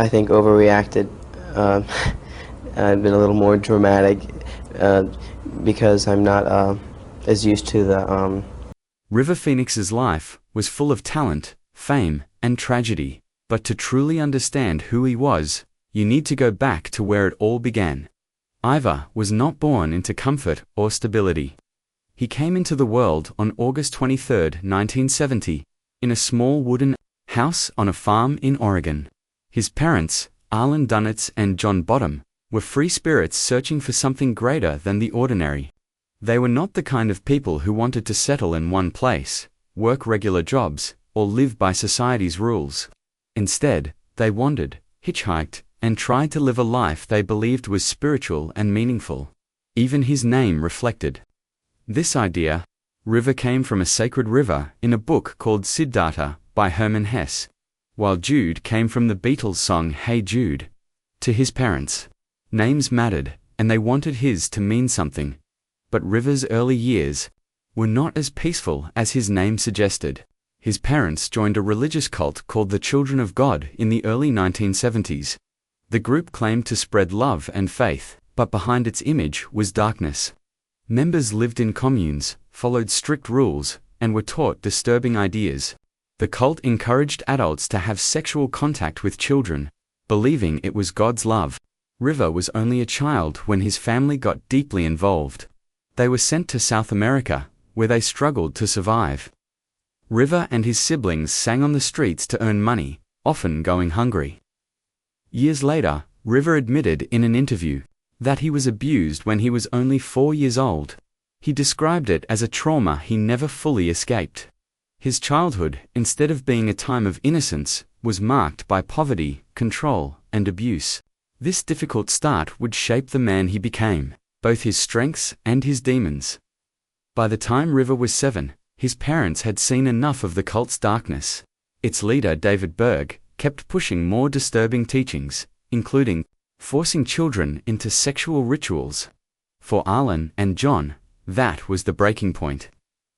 I think, overreacted. Uh, I've been a little more dramatic uh, because I'm not as used to the. River Phoenix's life was full of talent, fame, and tragedy, but to truly understand who he was, you need to go back to where it all began. Ivor was not born into comfort or stability. He came into the world on August 23, 1970, in a small wooden house on a farm in Oregon. His parents, Arlen Dunitz and John Bottom, were free spirits searching for something greater than the ordinary. They were not the kind of people who wanted to settle in one place, work regular jobs, or live by society's rules. Instead, they wandered, hitchhiked, and tried to live a life they believed was spiritual and meaningful. Even his name reflected this idea. River came from a sacred river in a book called Siddhartha by Hermann Hesse, while Jude came from the Beatles' song Hey Jude. To his parents, names mattered, and they wanted his to mean something. But River's early years were not as peaceful as his name suggested. His parents joined a religious cult called the Children of God in the early 1970s. The group claimed to spread love and faith, but behind its image was darkness. Members lived in communes, followed strict rules, and were taught disturbing ideas. The cult encouraged adults to have sexual contact with children, believing it was God's love. River was only a child when his family got deeply involved. They were sent to South America, where they struggled to survive. River and his siblings sang on the streets to earn money, often going hungry. Years later, River admitted in an interview that he was abused when he was only 4 years old. He described it as a trauma he never fully escaped. His childhood, instead of being a time of innocence, was marked by poverty, control, and abuse. This difficult start would shape the man he became, both his strengths and his demons. By the time River was 7, his parents had seen enough of the cult's darkness. Its leader, David Berg, kept pushing more disturbing teachings, including forcing children into sexual rituals. For Arlen and John, that was the breaking point.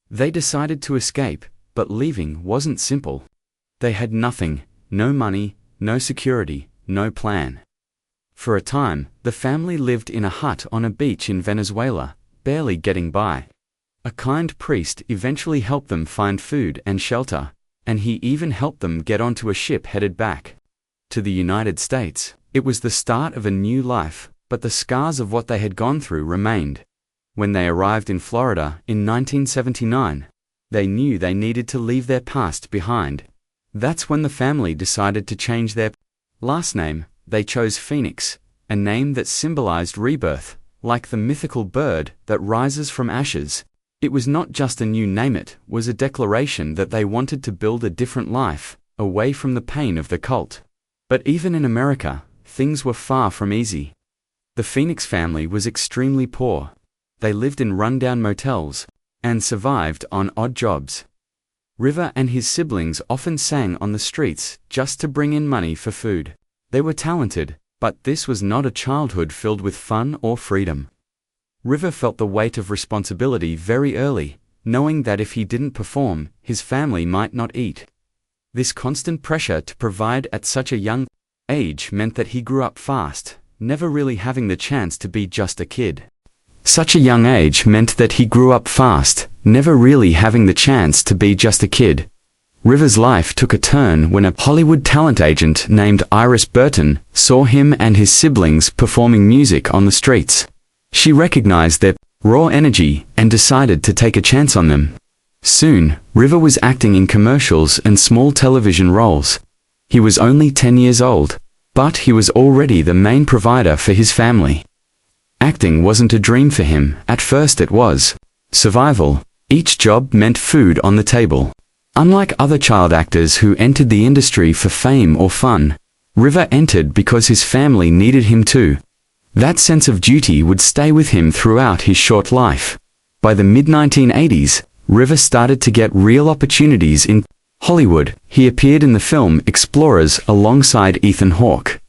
They decided to escape, but leaving wasn't simple. They had nothing, no money, no security, no plan. For a time, the family lived in a hut on a beach in Venezuela, barely getting by. A kind priest eventually helped them find food and shelter, and he even helped them get onto a ship headed back to the United States. It was the start of a new life, but the scars of what they had gone through remained. When they arrived in Florida in 1979, they knew they needed to leave their past behind. That's when the family decided to change their last name. They chose Phoenix, a name that symbolized rebirth, like the mythical bird that rises from ashes. It was not just a new name, it was a declaration that they wanted to build a different life, away from the pain of the cult. But even in America, things were far from easy. The Phoenix family was extremely poor. They lived in rundown motels and survived on odd jobs. River and his siblings often sang on the streets just to bring in money for food. They were talented, but this was not a childhood filled with fun or freedom. River felt the weight of responsibility very early, knowing that if he didn't perform, his family might not eat. This constant pressure to provide at such a young age meant that he grew up fast, never really having the chance to be just a kid. Such a young age meant that he grew up fast, never really having the chance to be just a kid. River's life took a turn when a Hollywood talent agent named Iris Burton saw him and his siblings performing music on the streets. She recognized their raw energy and decided to take a chance on them. Soon, River was acting in commercials and small television roles. He was only 10 years old, but he was already the main provider for his family. Acting wasn't a dream for him. At first it was survival. Each job meant food on the table. Unlike other child actors who entered the industry for fame or fun, River entered because his family needed him to. That sense of duty would stay with him throughout his short life. By the mid-1980s, River started to get real opportunities in Hollywood. He appeared in the film Explorers alongside Ethan Hawke.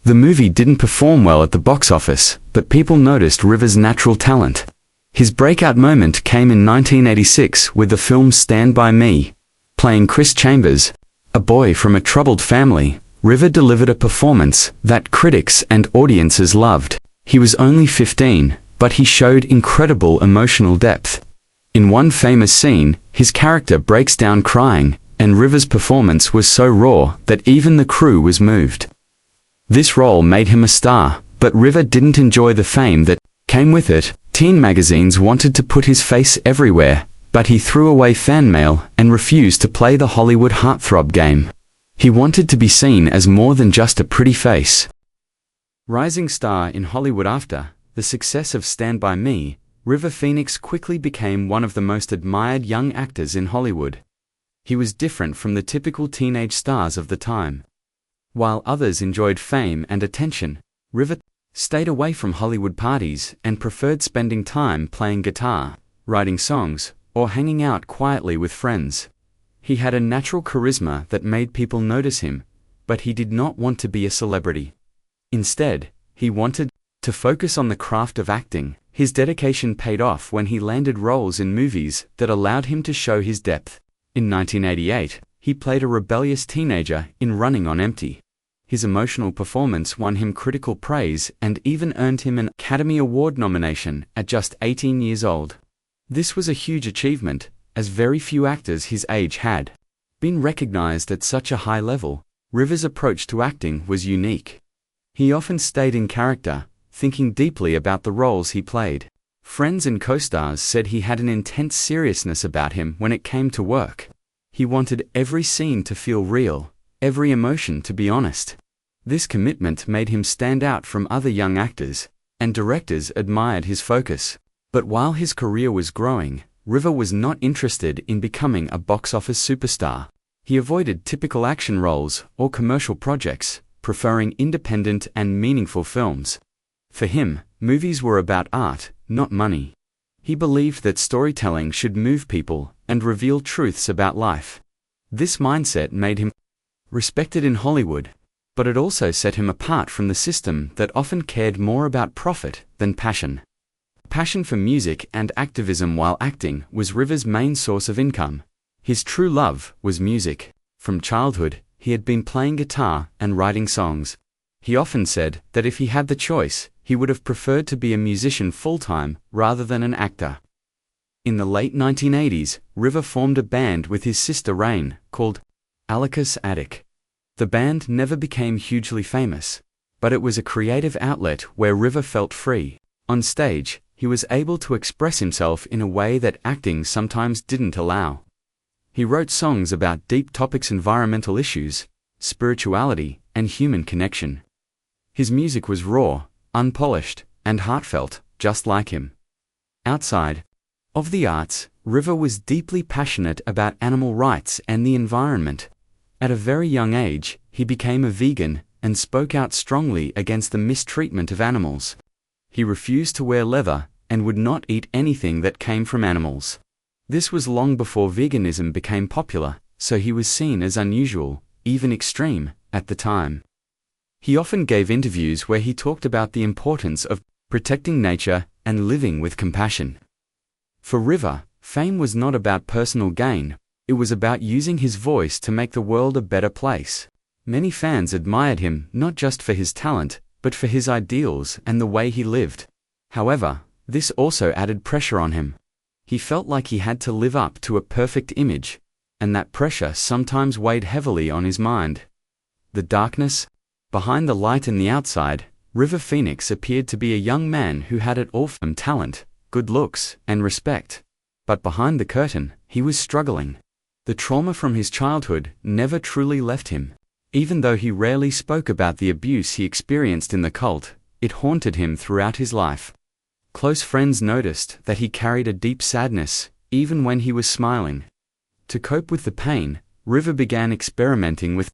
The movie didn't perform well at the box office, but people noticed River's natural talent. His breakout moment came in 1986 with the film Stand By Me. Playing Chris Chambers, a boy from a troubled family, River delivered a performance that critics and audiences loved. He was only 15, but he showed incredible emotional depth. In one famous scene, his character breaks down crying, and River's performance was so raw that even the crew was moved. This role made him a star, but River didn't enjoy the fame that came with it. Teen magazines wanted to put his face everywhere, but he threw away fan mail and refused to play the Hollywood heartthrob game. He wanted to be seen as more than just a pretty face. Rising star in Hollywood after the success of Stand By Me, River Phoenix quickly became one of the most admired young actors in Hollywood. He was different from the typical teenage stars of the time. While others enjoyed fame and attention, River stayed away from Hollywood parties and preferred spending time playing guitar, writing songs, or hanging out quietly with friends. He had a natural charisma that made people notice him, but he did not want to be a celebrity. Instead, he wanted to focus on the craft of acting. His dedication paid off when he landed roles in movies that allowed him to show his depth. In 1988, he played a rebellious teenager in Running on Empty. His emotional performance won him critical praise and even earned him an Academy Award nomination at just 18 years old. This was a huge achievement, as very few actors his age had been recognized at such a high level. River's approach to acting was unique. He often stayed in character, thinking deeply about the roles he played. Friends and co-stars said he had an intense seriousness about him when it came to work. He wanted every scene to feel real, every emotion to be honest. This commitment made him stand out from other young actors, and directors admired his focus. But while his career was growing, River was not interested in becoming a box office superstar. He avoided typical action roles or commercial projects, preferring independent and meaningful films. For him, movies were about art, not money. He believed that storytelling should move people and reveal truths about life. This mindset made him respected in Hollywood, but it also set him apart from the system that often cared more about profit than passion. Passion for music and activism while acting was River's main source of income. His true love was music. From childhood, he had been playing guitar and writing songs. He often said that if he had the choice, he would have preferred to be a musician full-time rather than an actor. In the late 1980s, River formed a band with his sister Rain, called Alicus Attic. The band never became hugely famous, but it was a creative outlet where River felt free. On stage, he was able to express himself in a way that acting sometimes didn't allow. He wrote songs about deep topics: environmental issues, spirituality, and human connection. His music was raw, unpolished, and heartfelt, just like him. Outside of the arts, River was deeply passionate about animal rights and the environment. At a very young age, he became a vegan and spoke out strongly against the mistreatment of animals. He refused to wear leather and would not eat anything that came from animals. This was long before veganism became popular, so he was seen as unusual, even extreme, at the time. He often gave interviews where he talked about the importance of protecting nature and living with compassion. For River, fame was not about personal gain, it was about using his voice to make the world a better place. Many fans admired him not just for his talent, but for his ideals and the way he lived. However, this also added pressure on him. He felt like he had to live up to a perfect image, and that pressure sometimes weighed heavily on his mind. The darkness behind the light and the outside, River Phoenix appeared to be a young man who had it all from talent, good looks, and respect. But behind the curtain, he was struggling. The trauma from his childhood never truly left him. Even though he rarely spoke about the abuse he experienced in the cult, it haunted him throughout his life. Close friends noticed that he carried a deep sadness, even when he was smiling. To cope with the pain, River began experimenting with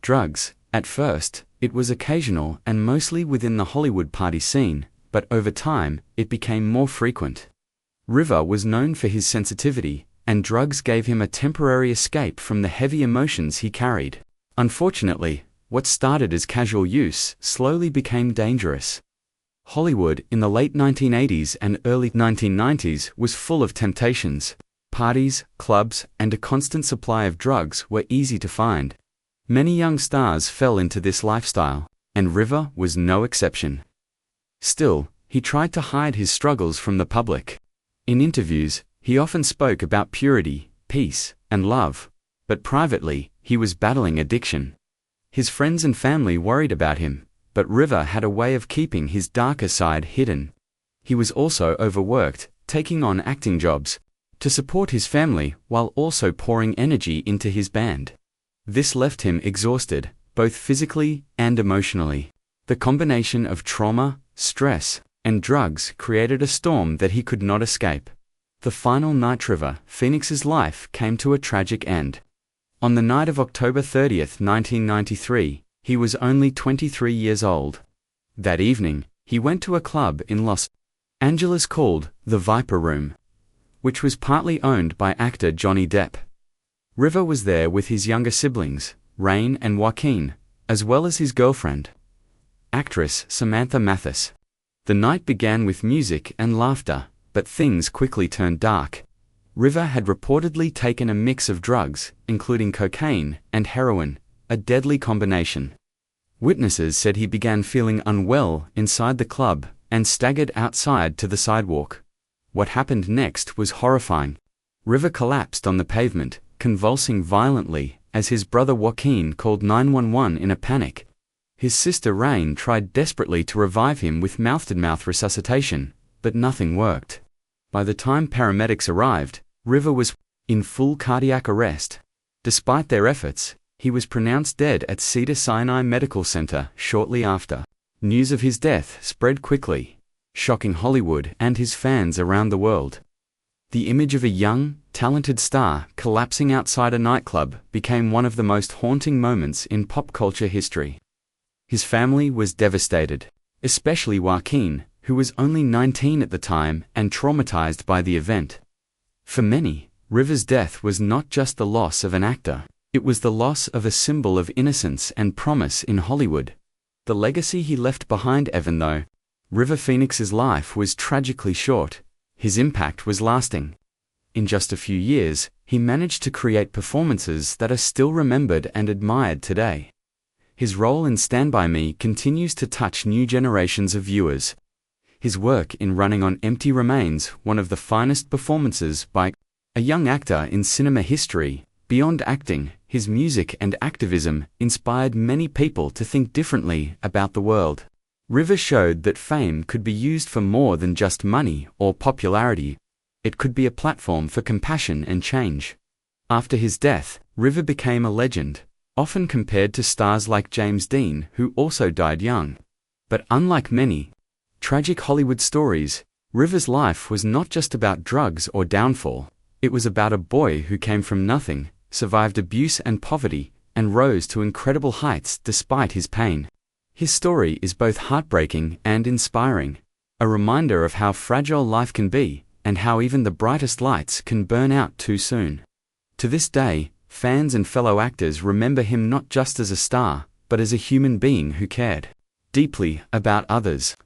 drugs. At first, it was occasional and mostly within the Hollywood party scene, but over time, it became more frequent. River was known for his sensitivity, and drugs gave him a temporary escape from the heavy emotions he carried. Unfortunately, what started as casual use slowly became dangerous. Hollywood in the late 1980s and early 1990s was full of temptations. Parties, clubs, and a constant supply of drugs were easy to find. Many young stars fell into this lifestyle, and River was no exception. Still, he tried to hide his struggles from the public. In interviews, he often spoke about purity, peace, and love, but privately, he was battling addiction. His friends and family worried about him, but River had a way of keeping his darker side hidden. He was also overworked, taking on acting jobs to support his family while also pouring energy into his band. This left him exhausted, both physically and emotionally. The combination of trauma, stress, and drugs created a storm that he could not escape. The final night River Phoenix's life came to a tragic end. On the night of October 30th, 1993, he was only 23 years old. That evening, he went to a club in Los Angeles called the Viper Room, which was partly owned by actor Johnny Depp. River was there with his younger siblings, Rain and Joaquin, as well as his girlfriend, actress Samantha Mathis. The night began with music and laughter, but things quickly turned dark. River had reportedly taken a mix of drugs, including cocaine and heroin, a deadly combination. Witnesses said he began feeling unwell inside the club and staggered outside to the sidewalk. What happened next was horrifying. River collapsed on the pavement, convulsing violently, as his brother Joaquin called 911 in a panic. His sister Rain tried desperately to revive him with mouth-to-mouth resuscitation, but nothing worked. By the time paramedics arrived, River was in full cardiac arrest. Despite their efforts, he was pronounced dead at Cedars-Sinai Medical Center shortly after. News of his death spread quickly, shocking Hollywood and his fans around the world. The image of a young, talented star collapsing outside a nightclub became one of the most haunting moments in pop culture history. His family was devastated, especially Joaquin, who was only 19 at the time and traumatized by the event. For many, River's death was not just the loss of an actor, it was the loss of a symbol of innocence and promise in Hollywood. The legacy he left behind. Even though River Phoenix's life was tragically short, his impact was lasting. In just a few years, he managed to create performances that are still remembered and admired today. His role in Stand By Me continues to touch new generations of viewers. His work in Running on Empty remains one of the finest performances by a young actor in cinema history. Beyond acting, his music and activism inspired many people to think differently about the world. River showed that fame could be used for more than just money or popularity. It could be a platform for compassion and change. After his death, River became a legend, often compared to stars like James Dean, who also died young. But unlike many tragic Hollywood stories, River's life was not just about drugs or downfall. It was about a boy who came from nothing, survived abuse and poverty, and rose to incredible heights despite his pain. His story is both heartbreaking and inspiring, a reminder of how fragile life can be, and how even the brightest lights can burn out too soon. To this day, fans and fellow actors remember him not just as a star, but as a human being who cared deeply about others.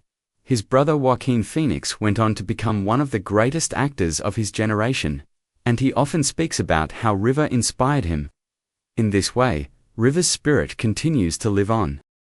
His brother Joaquin Phoenix went on to become one of the greatest actors of his generation, and he often speaks about how River inspired him. In this way, River's spirit continues to live on.